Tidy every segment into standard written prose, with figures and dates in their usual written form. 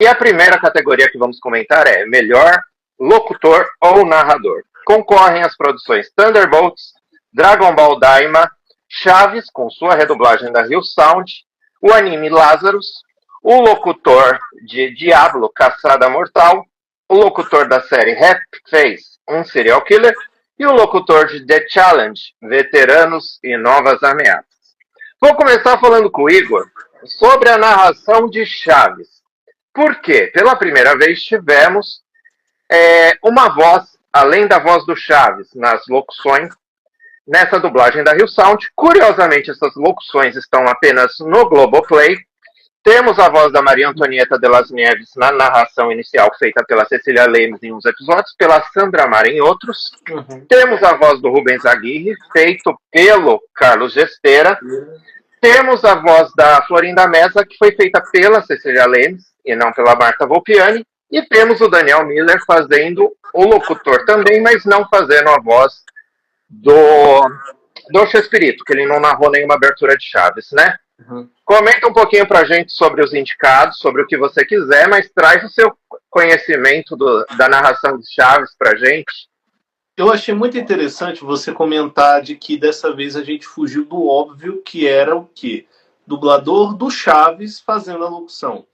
E a primeira categoria que vamos comentar é melhor locutor ou narrador. Concorrem as produções Thunderbolts, Dragon Ball Daima, Chaves, com sua redublagem da Rio Sound, o anime Lazarus, o locutor de Diablo, Caçada Mortal, o locutor da série Rap Face, um serial killer, e o locutor de The Challenge, Veteranos e Novas Ameaças. Vou começar falando com o Igor sobre a narração de Chaves. Por quê? Pela primeira vez tivemos uma voz, além da voz do Chaves, nas locuções, nessa dublagem da Rio Sound. Curiosamente, essas locuções estão apenas no Globoplay. Temos a voz da Maria Antonieta de las Nieves na narração inicial, feita pela Cecília Lemes em uns episódios, pela Sandra Mara em outros. Temos a voz do Rubens Aguirre, feito pelo Carlos Gesteira. Temos a voz da Florinda Mesa, que foi feita pela Cecília Lemes e não pela Marta Volpiani. E temos o Daniel Miller fazendo o locutor também, mas não fazendo a voz do Chespirito, que ele não narrou nenhuma abertura de Chaves, né? Comenta um pouquinho pra gente sobre os indicados, sobre o que você quiser, mas traz o seu conhecimento da narração de Chaves pra gente. Eu achei muito interessante você comentar de que dessa vez a gente fugiu do óbvio, que era o quê? Dublador do Chaves fazendo a locução.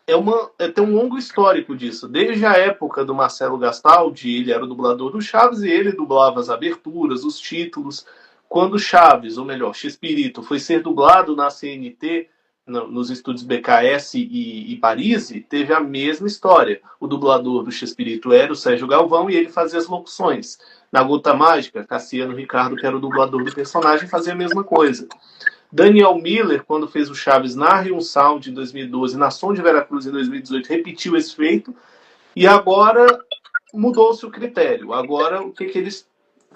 Tem um longo histórico disso. Desde a época do Marcelo Gastaldi, ele era o dublador do Chaves e ele dublava as aberturas, os títulos. Quando Chaves, ou melhor, Chespirito, foi ser dublado na CNT, nos estúdios BKS e Paris, teve a mesma história. O dublador do Chespirito era o Sérgio Galvão e ele fazia as locuções. Na Gota Mágica, Cassiano Ricardo, que era o dublador do personagem, fazia a mesma coisa. Daniel Miller, quando fez o Chaves na Rio Sound em 2012, na Som de Veracruz em 2018, repetiu esse feito. E agora mudou-se o critério. Agora, o que eles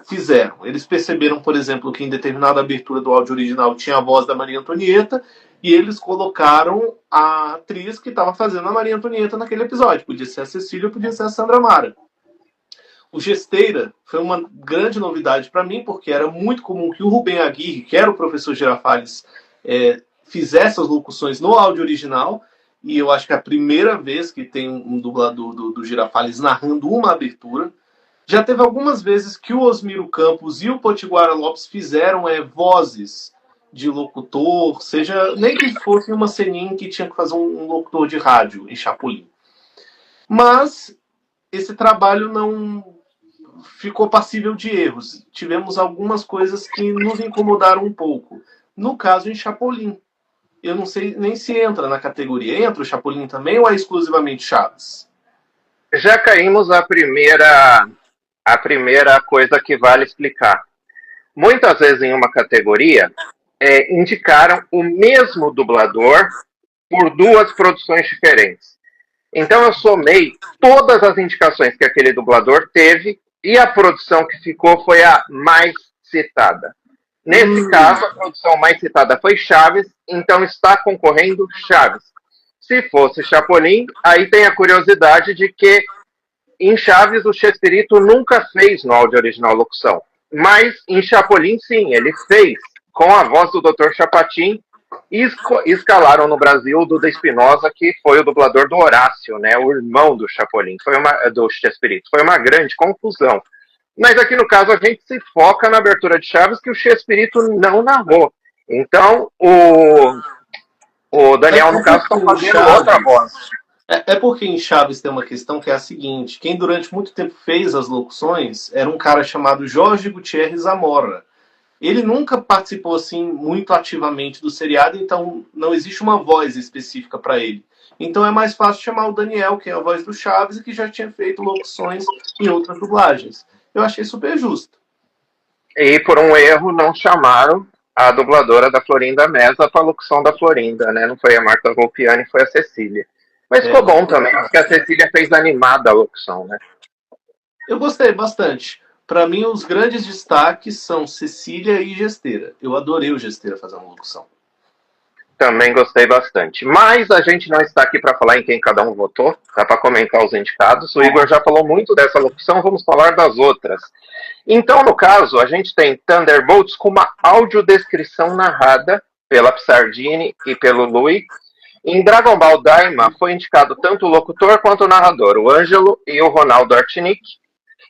fizeram? Eles perceberam, por exemplo, que em determinada abertura do áudio original tinha a voz da Maria Antonieta e eles colocaram a atriz que estava fazendo a Maria Antonieta naquele episódio. Podia ser a Cecília, podia ser a Sandra Mara. O Gesteira foi uma grande novidade para mim, porque era muito comum que o Rubem Aguirre, que era o professor Girafales, fizesse as locuções no áudio original, e eu acho que é a primeira vez que tem um dublador do Girafales narrando uma abertura. Já teve algumas vezes que o Osmiro Campos e o Potiguara Lopes fizeram vozes de locutor, seja nem que fosse uma ceninha que tinha que fazer um locutor de rádio em Chapolin. Mas esse trabalho não ficou passível de erros. Tivemos algumas coisas que nos incomodaram um pouco. No caso, em Chapolin. Eu não sei nem se entra na categoria. Entra o Chapolin também ou é exclusivamente Chaves? Já caímos a primeira coisa que vale explicar. Muitas vezes em uma categoria indicaram o mesmo dublador por duas produções diferentes. Então eu somei todas as indicações que aquele dublador teve e a produção que ficou foi a mais citada. Nesse caso, a produção mais citada foi Chaves, então está concorrendo Chaves. Se fosse Chapolin, aí tem a curiosidade de que em Chaves o Chespirito nunca fez no áudio original locução. Mas em Chapolin, sim, ele fez, com a voz do Dr. Chapatin, e escalaram no Brasil o Duda Espinosa, que foi o dublador do Horácio, né, o irmão do Chapolin, do Chespirito. Foi uma grande confusão. Mas aqui no caso a gente se foca na abertura de Chaves, que o Chespirito não narrou. Então o Daniel, no caso, está fazendo outra voz. É porque em Chaves tem uma questão que é a seguinte: quem durante muito tempo fez as locuções era um cara chamado Jorge Gutierrez Zamora. Ele nunca participou assim muito ativamente do seriado, então não existe uma voz específica para ele. Então é mais fácil chamar o Daniel, que é a voz do Chaves e que já tinha feito locuções em outras dublagens. Eu achei super justo. E por um erro não chamaram a dubladora da Florinda Mesa para a locução da Florinda, né? Não foi a Marta Volpiani, foi a Cecília. Mas ficou bom também, porque a Cecília fez animada a locução, né? Eu gostei bastante. Para mim, os grandes destaques são Cecília e Gesteira. Eu adorei o Gesteira fazendo a locução. Também gostei bastante. Mas a gente não está aqui para falar em quem cada um votou, tá? Para comentar os indicados. O Igor já falou muito dessa locução, vamos falar das outras. Então, no caso, a gente tem Thunderbolts com uma audiodescrição narrada pela Psardini e pelo Louis. Em Dragon Ball Daima foi indicado tanto o locutor quanto o narrador, o Ângelo e o Ronaldo Artinic.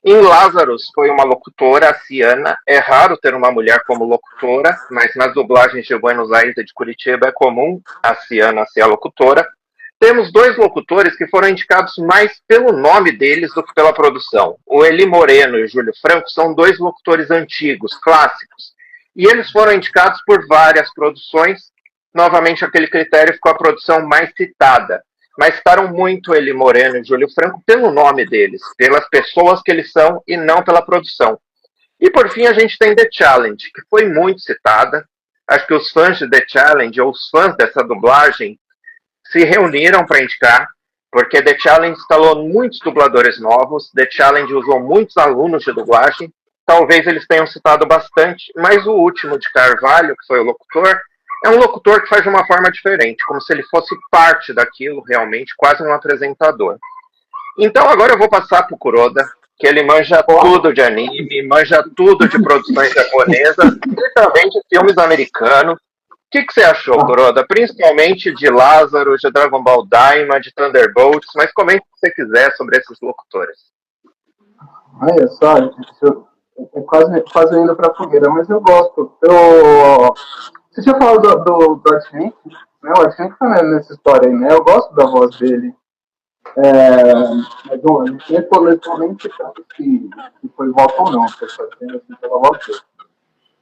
Em Lazarus foi uma locutora, a Ciana. É raro ter uma mulher como locutora, mas nas dublagens de Buenos Aires e de Curitiba é comum a Ciana ser a locutora. Temos dois locutores que foram indicados mais pelo nome deles do que pela produção. O Eli Moreno e o Júlio Franco são dois locutores antigos, clássicos. E eles foram indicados por várias produções. Novamente, aquele critério ficou a produção mais citada. Mas citaram muito Eli Moreno e Júlio Franco pelo nome deles, pelas pessoas que eles são e não pela produção. E por fim, a gente tem The Challenge, que foi muito citada. Acho que os fãs de The Challenge, ou os fãs dessa dublagem, se reuniram para indicar, porque The Challenge instalou muitos dubladores novos, The Challenge usou muitos alunos de dublagem, talvez eles tenham citado bastante, mas o último de Carvalho, que foi o locutor, é um locutor que faz de uma forma diferente, como se ele fosse parte daquilo realmente, quase um apresentador. Então agora eu vou passar para o Kuroda, que ele manja tudo de anime, manja tudo de produções japonesas e também de filmes americanos. O que você achou, Kuroda? Principalmente de Lázaro, de Dragon Ball Daima, de Thunderbolts, mas comente o que você quiser sobre esses locutores. Olha só, é quase indo pra fogueira, mas eu gosto. Você tinha falado do Artnik, né? O Artnik tá nessa história aí, né? Eu gosto da voz dele. Mas bom, a gente nem falou atualmente tanto que foi voto ou não, pessoal, assim, pela voz dele.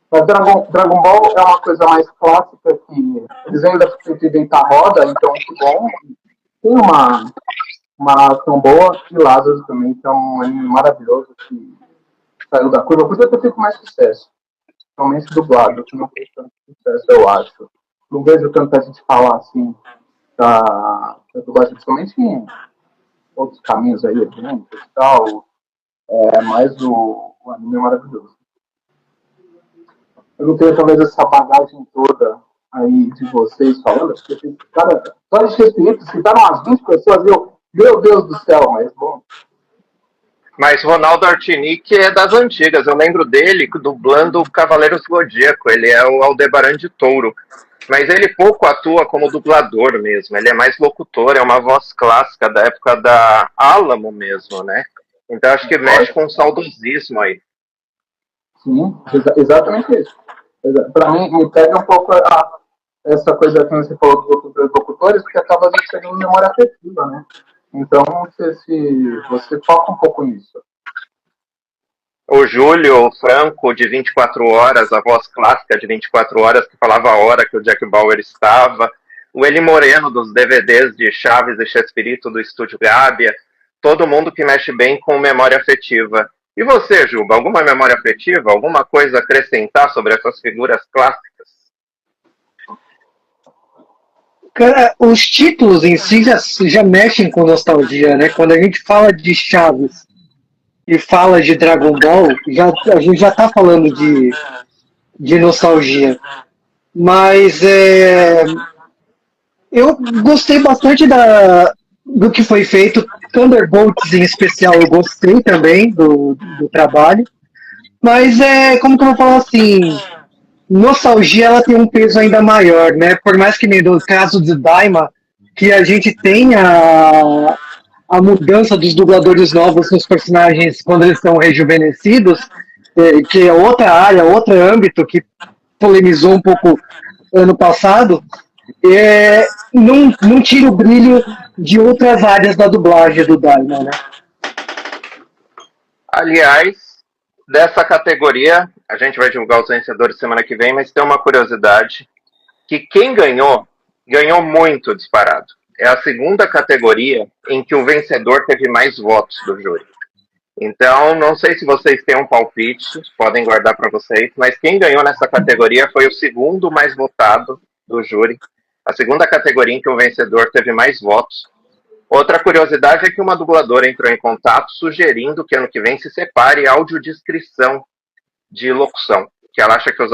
Mas Dragon Ball é uma coisa mais clássica que eles ainda tentam inventar roda, então é muito bom. Tem uma ação boa e Lázaro também, que é um anime maravilhoso que saiu da curva. Podia ter feito mais sucesso, principalmente dublado, que não fez tanto sucesso, eu acho. Não vejo tanta gente falar assim da dublagem, principalmente em outros caminhos aí, eventos e tal. Mas o anime é maravilhoso. Eu não tenho talvez essa bagagem toda aí de vocês falando, porque cara, só de respeito, citaram umas 20 pessoas e eu, meu Deus do céu, mas bom. Mas Ronaldo Artinic é das antigas. Eu lembro dele dublando o Cavaleiro Zodíaco. Ele é o Aldebaran de Touro. Mas ele pouco atua como dublador mesmo. Ele é mais locutor, é uma voz clássica da época da Alamo mesmo, né? Então acho que mexe com o saudosismo aí. Sim, exatamente isso. Para mim, me pega um pouco essa coisa que você falou dos locutores, porque acaba sendo memória afetiva, né? Então, não sei se você foca um pouco nisso. O Júlio Franco, de 24 horas, a voz clássica de 24 horas, que falava a hora que o Jack Bauer estava. O Eli Moreno, dos DVDs de Chaves e Chespirito, do Estúdio Gábia. Todo mundo que mexe bem com memória afetiva. E você, Juba, alguma memória afetiva? Alguma coisa a acrescentar sobre essas figuras clássicas? Cara, os títulos em si já mexem com nostalgia, né? Quando a gente fala de Chaves e fala de Dragon Ball, a gente já tá falando de nostalgia. Mas eu gostei bastante do que foi feito. Thunderbolts em especial eu gostei também do trabalho. Mas como que eu vou falar assim, nostalgia ela tem um peso ainda maior, né? Por mais que nem no caso de Daima, que a gente tem a mudança dos dubladores novos nos personagens quando eles estão rejuvenescidos, que é outra área, outro âmbito que polemizou um pouco ano passado, não tira o brilho de outras áreas da dublagem do Daima, né? Aliás, dessa categoria, a gente vai divulgar os vencedores semana que vem, mas tem uma curiosidade, que quem ganhou muito disparado. É a segunda categoria em que o vencedor teve mais votos do júri. Então, não sei se vocês têm um palpite, podem guardar para vocês, mas quem ganhou nessa categoria foi o segundo mais votado do júri. A segunda categoria em que o vencedor teve mais votos. Outra curiosidade é que uma dubladora entrou em contato sugerindo que ano que vem se separe audiodescrição de locução. Que ela acha que os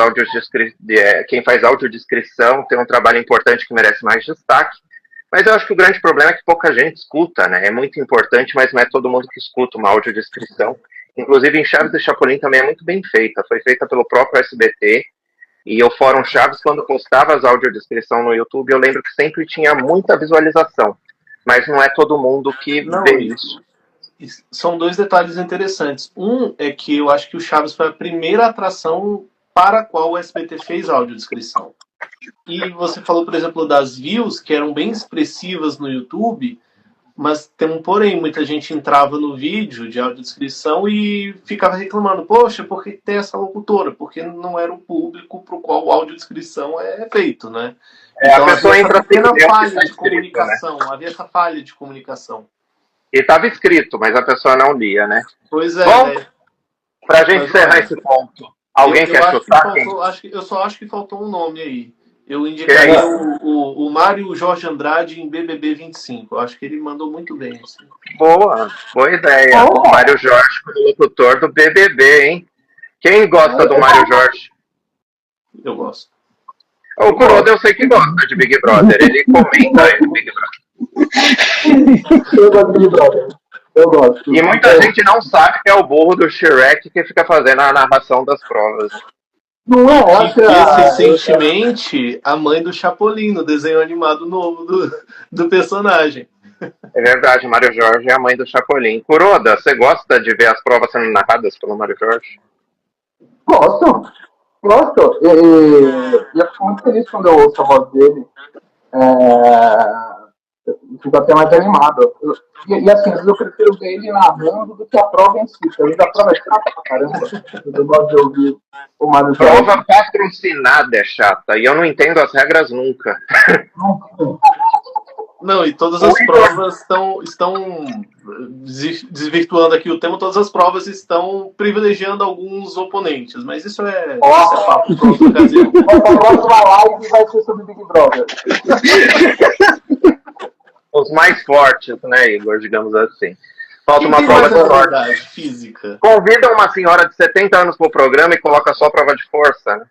quem faz audiodescrição tem um trabalho importante que merece mais destaque. Mas eu acho que o grande problema é que pouca gente escuta, né? É muito importante, mas não é todo mundo que escuta uma audiodescrição. Inclusive, em Chaves e Chapolin também é muito bem feita. Foi feita pelo próprio SBT. E o Fórum Chaves, quando postava as audiodescrição no YouTube, eu lembro que sempre tinha muita visualização. Mas não é todo mundo que vê isso. São dois detalhes interessantes. Um é que eu acho que o Chaves foi a primeira atração para a qual o SBT fez audiodescrição. E você falou, por exemplo, das views, que eram bem expressivas no YouTube, mas tem um porém, muita gente entrava no vídeo de audiodescrição e ficava reclamando, poxa, por que tem essa locutora? Porque não era o público para o qual a audiodescrição é feito, né? Então, a pessoa entra pequena sem ver o que falha tá de escrito, comunicação, havia essa falha de comunicação. E estava escrito, mas a pessoa não lia, né? Pois é. Bom, né? pra gente encerrar esse ponto, alguém quer chutar? Eu só acho que faltou um nome aí. Eu indicaria o Mário Jorge Andrade em BBB 25. Eu acho que ele mandou muito bem. Assim. Boa ideia. O Mário Jorge como locutor do BBB, hein? Quem gosta do Mário Jorge? Eu gosto. O Kuroda eu sei que gosta de Big Brother. Ele comenta aí no Big Brother. Eu gosto de Big Brother. Eu gosto. E muita gente não sabe que é o burro do Shrek que fica fazendo a narração das provas. Não é essa. Recentemente, a mãe do Chapolin, no desenho animado novo do personagem. É verdade, Mário Jorge é a mãe do Chapolin. Kuroda, você gosta de ver as provas sendo narradas pelo Mário Jorge? Gosto. E eu fico muito feliz quando eu ouço a voz dele. Fico até mais animado. E assim, às vezes eu prefiro ver ele narrando do que a prova em si. Às vezes a prova é chata pra caramba. Eu gosto de ouvir o Mário Jorge. Prova patrocinada é chata e eu não entendo as regras nunca. Não, e todas as provas estão desvirtuando aqui o tema, todas as provas estão privilegiando alguns oponentes, mas isso é papo para outra ocasião. A próxima live vai ser sobre Big Brother. Os mais fortes, né, Igor, digamos assim. Falta uma prova de sorte. Física. Convida uma senhora de 70 anos pro programa e coloca só a prova de força, né?